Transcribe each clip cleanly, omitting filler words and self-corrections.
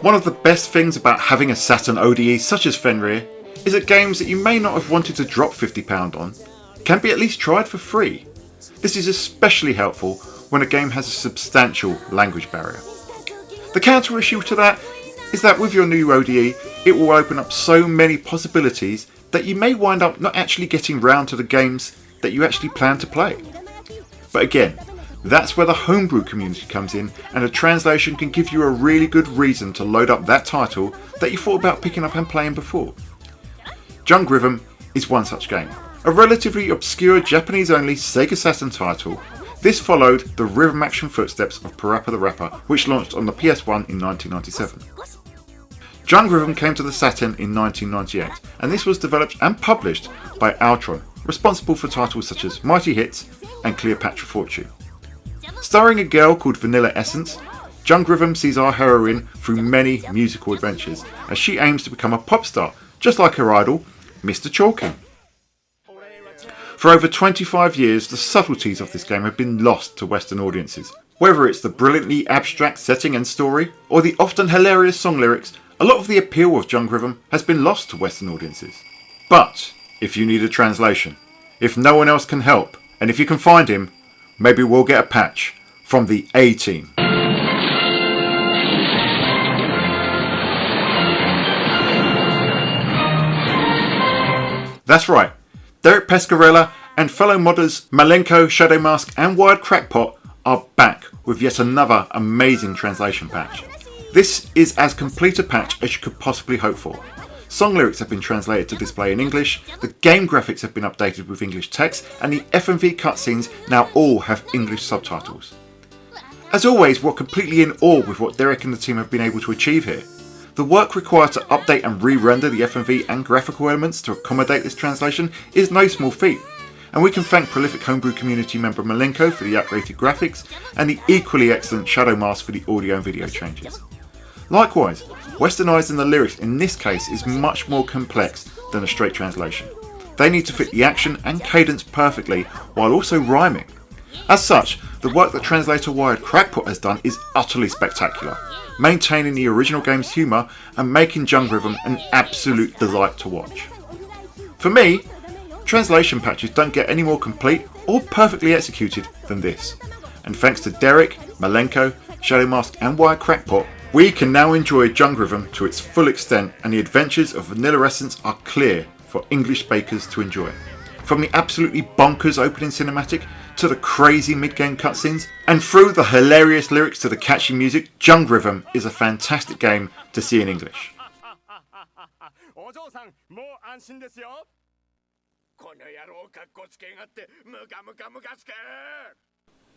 One of the best things about having a Saturn ODE such as Fenrir is that games that you may not have wanted to drop £50 on can be at least tried for free. This is especially helpful when a game has a substantial language barrier. The counter issue to that is that with your new ODE, it will open up so many possibilities that you may wind up not actually getting round to the games that you actually plan to play. But again, that's where the homebrew community comes in, and a translation can give you a really good reason to load up that title that you thought about picking up and playing before. JungRhythm is one such game. A relatively obscure Japanese-only Sega Saturn title, this followed the rhythm action footsteps of Parappa the Rapper, which launched on the PS1 in 1997. JungRhythm came to the Saturn in 1998, and this was developed and published by Altron, responsible for titles such as Mighty Hits and Cleopatra Fortune. Starring a girl called Vanilla Essence, JungRhythm sees our heroine through many musical adventures as she aims to become a pop star, just like her idol, Mr. Chalking. For over 25 years, the subtleties of this game have been lost to Western audiences. Whether it's the brilliantly abstract setting and story, or the often hilarious song lyrics, a lot of the appeal of JungRhythm has been lost to Western audiences. But if you need a translation, if no one else can help, and if you can find him, maybe we'll get a patch from the A-Team. That's right, Derek Pascarella and fellow modders Malenko, Shadow Mask and Wired Crackpot are back with yet another amazing translation patch. This is as complete a patch as you could possibly hope for. Song lyrics have been translated to display in English, the game graphics have been updated with English text, and the FMV cutscenes now all have English subtitles. As always, we're completely in awe with what Derek and the team have been able to achieve here. The work required to update and re-render the FMV and graphical elements to accommodate this translation is no small feat, and we can thank prolific homebrew community member Malenko for the updated graphics and the equally excellent Shadow Mask for the audio and video changes. Likewise, westernising the lyrics in this case is much more complex than a straight translation. They need to fit the action and cadence perfectly while also rhyming. As such, the work that translator Wired Crackpot has done is utterly spectacular, maintaining the original game's humour and making JungRhythm an absolute delight to watch. For me, translation patches don't get any more complete or perfectly executed than this, and thanks to Derek, Malenko, Shadow Mask and Wired Crackpot, we can now enjoy JungRhythm to its full extent, and the adventures of Vanilla Essence are clear for English speakers to enjoy. From the absolutely bonkers opening cinematic to the crazy mid-game cutscenes, and through the hilarious lyrics to the catchy music, JungRhythm is a fantastic game to see in English.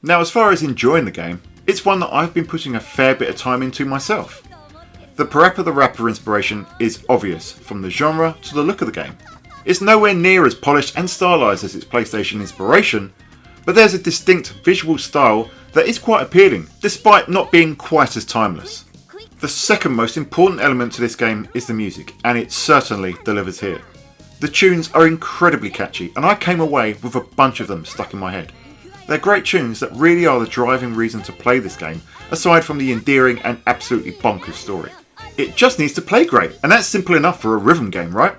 Now, as far as enjoying the game, it's one that I've been putting a fair bit of time into myself. The Parappa the Rapper inspiration is obvious, from the genre to the look of the game. It's nowhere near as polished and stylised as its PlayStation inspiration, but there's a distinct visual style that is quite appealing, despite not being quite as timeless. The second most important element to this game is the music, and it certainly delivers here. The tunes are incredibly catchy, and I came away with a bunch of them stuck in my head. They're great tunes that really are the driving reason to play this game, aside from the endearing and absolutely bonkers story. It just needs to play great, and that's simple enough for a rhythm game, right?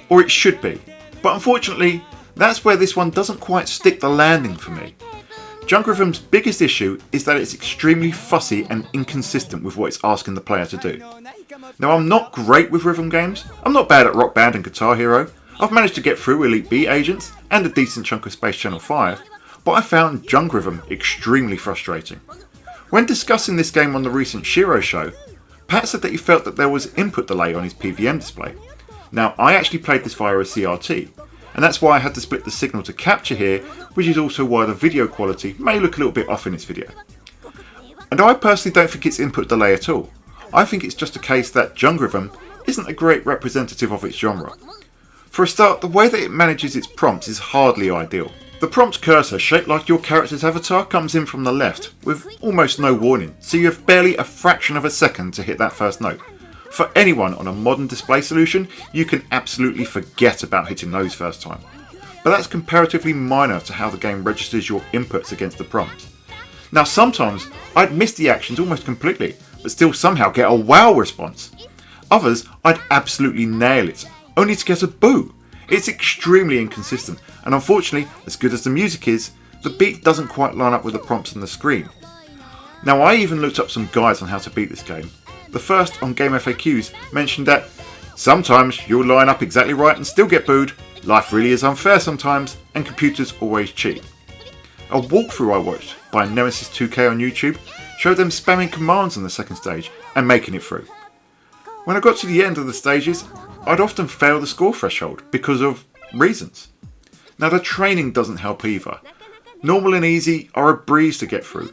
Or it should be. But unfortunately, that's where this one doesn't quite stick the landing for me. JungRhythm's biggest issue is that it's extremely fussy and inconsistent with what it's asking the player to do. Now, I'm not great with rhythm games, I'm not bad at Rock Band and Guitar Hero, I've managed to get through Elite Beat Agents and a decent chunk of Space Channel 5, but I found JungRhythm extremely frustrating. When discussing this game on the recent Shiro show, Pat said that he felt that there was input delay on his PVM display. Now, I actually played this via a CRT, and that's why I had to split the signal to capture here, which is also why the video quality may look a little bit off in this video. And I personally don't think it's input delay at all. I think it's just a case that JungRhythm isn't a great representative of its genre. For a start, the way that it manages its prompts is hardly ideal. The prompt cursor, shaped like your character's avatar, comes in from the left, with almost no warning, so you have barely a fraction of a second to hit that first note. For anyone on a modern display solution, you can absolutely forget about hitting those first time. But that's comparatively minor to how the game registers your inputs against the prompts. Now, sometimes I'd miss the actions almost completely, but still somehow get a wow response. Others, I'd absolutely nail it, only to get a boo. It's extremely inconsistent, and unfortunately, as good as the music is, the beat doesn't quite line up with the prompts on the screen. Now, I even looked up some guides on how to beat this game. The first, on Game FAQs, mentioned that sometimes you'll line up exactly right and still get booed, life really is unfair sometimes, and computers always cheat. A walkthrough I watched by Nemesis2K on YouTube showed them spamming commands on the second stage and making it through. When I got to the end of the stages, I'd often fail the score threshold because of reasons. Now, the training doesn't help either. Normal and easy are a breeze to get through.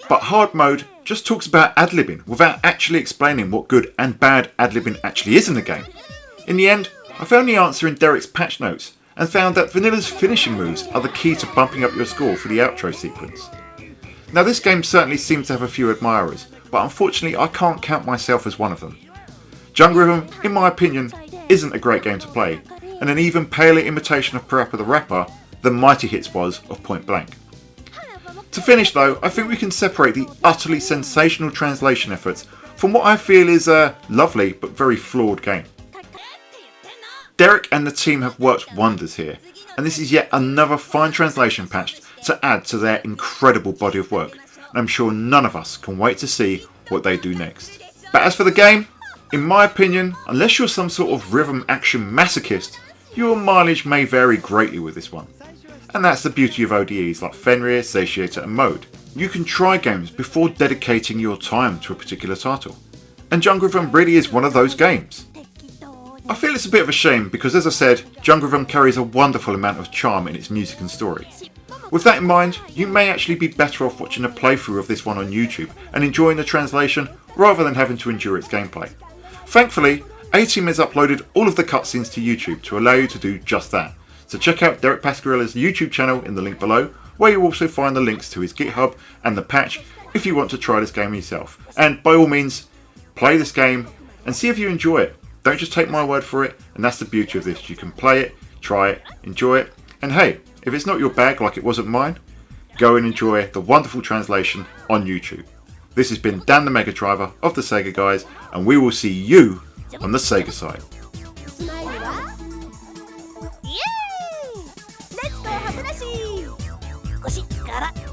But hard mode just talks about ad-libbing without actually explaining what good and bad ad-libbing actually is in the game. In the end, I found the answer in Derek's patch notes and found that Vanilla's finishing moves are the key to bumping up your score for the outro sequence. Now, this game certainly seems to have a few admirers, but unfortunately I can't count myself as one of them. JungRhythm, in my opinion, isn't a great game to play, and an even paler imitation of Parappa the Rapper than Mighty Hits was of Point Blank. To finish though, I think we can separate the utterly sensational translation efforts from what I feel is a lovely but very flawed game. Derek and the team have worked wonders here, and this is yet another fine translation patch to add to their incredible body of work, and I'm sure none of us can wait to see what they do next. But as for the game, in my opinion, unless you're some sort of rhythm action masochist, your mileage may vary greatly with this one. And that's the beauty of ODEs like Fenrir, Satiator and Mode. You can try games before dedicating your time to a particular title. And JungRhythm really is one of those games. I feel it's a bit of a shame because, as I said, JungRhythm carries a wonderful amount of charm in its music and story. With that in mind, you may actually be better off watching a playthrough of this one on YouTube and enjoying the translation rather than having to endure its gameplay. Thankfully, A-Team has uploaded all of the cutscenes to YouTube to allow you to do just that. So check out Derek Pascarella's YouTube channel in the link below, where you'll also find the links to his GitHub and the patch if you want to try this game yourself. And by all means, play this game and see if you enjoy it. Don't just take my word for it, and that's the beauty of this. You can play it, try it, enjoy it, and hey, if it's not your bag like it wasn't mine, go and enjoy the wonderful translation on YouTube. This has been Dan the Mega Driver of the Sega Guys, and we will see you on the Sega side. レッツゴー歯ブラシ腰から